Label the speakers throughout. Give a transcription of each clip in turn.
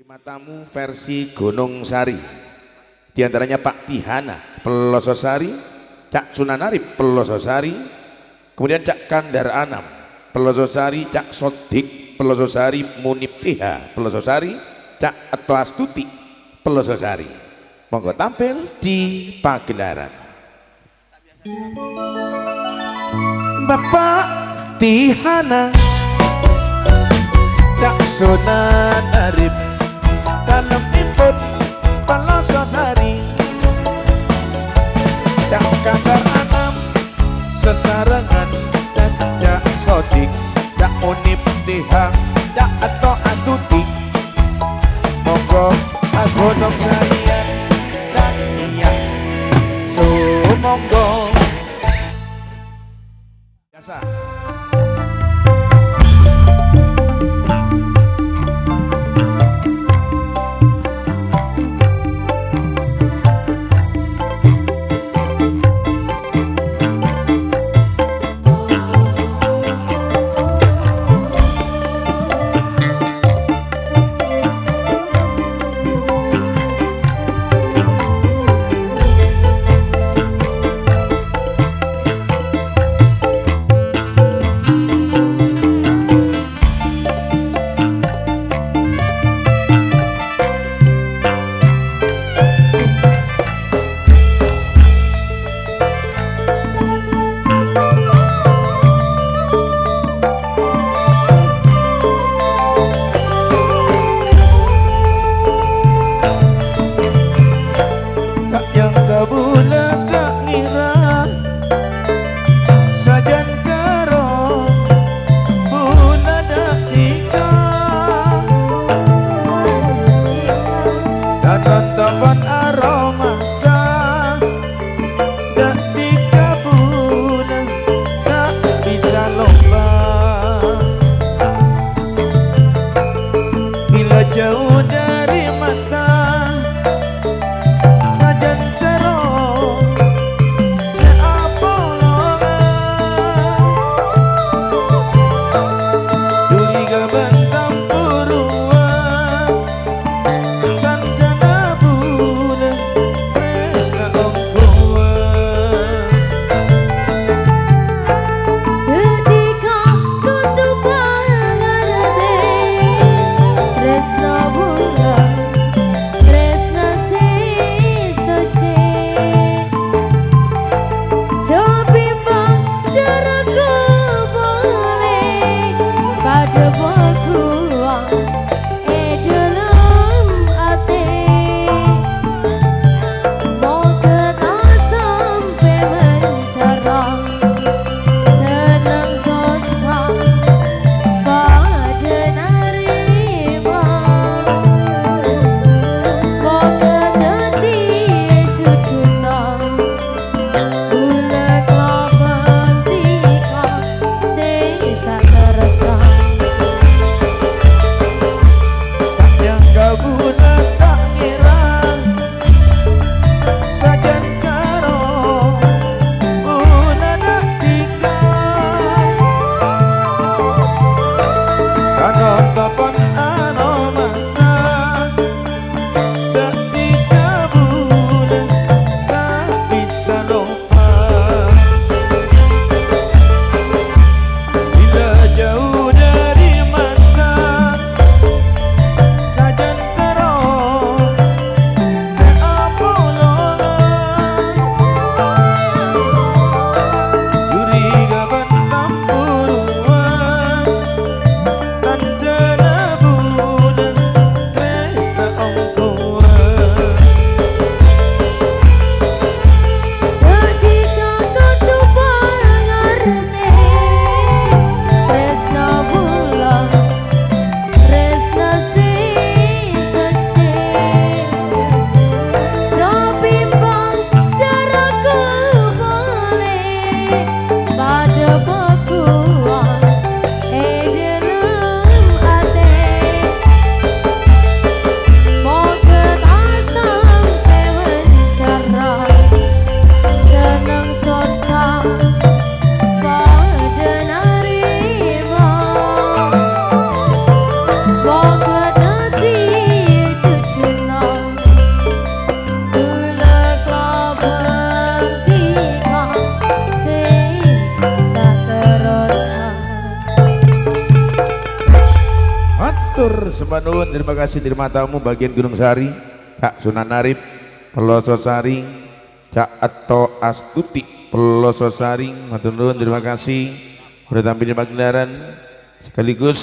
Speaker 1: Tamu versi Gunung Sari, di antaranya Pak Tihana Pelososari, Cak Sunanarip Pelososari, kemudian Cak Kandar Anam Pelososari, Cak Sodik Pelososari, Munib Iha Pelososari, Cak Atwastuti Pelososari. Monggo tampil di pagelaran. Bapak Tihana, Cak Sunanarip Kanem ipun Pelososari, Cak Kandar Anam sesarengan, Cak Sodik, Cak Munib Iha, Cak Atwastuti. Monggo agonong saya dan iya monggo biasa. Jauh dari mata sajan terong seapolongan duriga bentam puruan kancana bulan tresna ongkuan
Speaker 2: ketika kutu pangarane tresna bulan tresna si suci cobi bang jaraku boleh pada bakuang dalam hati mau kena sampai mencarang senang sosok pada nerima
Speaker 1: Matur sembah nuwun, terima kasih terima tamu bagian Gunung Sari, Cak Sunan Arif, Peloso Saring, Cak Atto Astuti, Peloso Saring, matur nuwun terima kasih sudah tampil di pagelaran. Sekaligus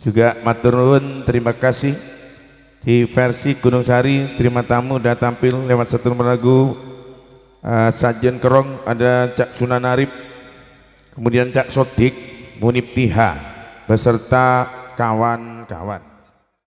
Speaker 1: juga matur nuwun terima kasih di versi Gunung Sari, terima tamu sudah tampil lewat satu lagu Sajen Kerong, ada Cak Sunan Arif, kemudian Cak Sodik, Munib Tiha beserta kawan-kawan.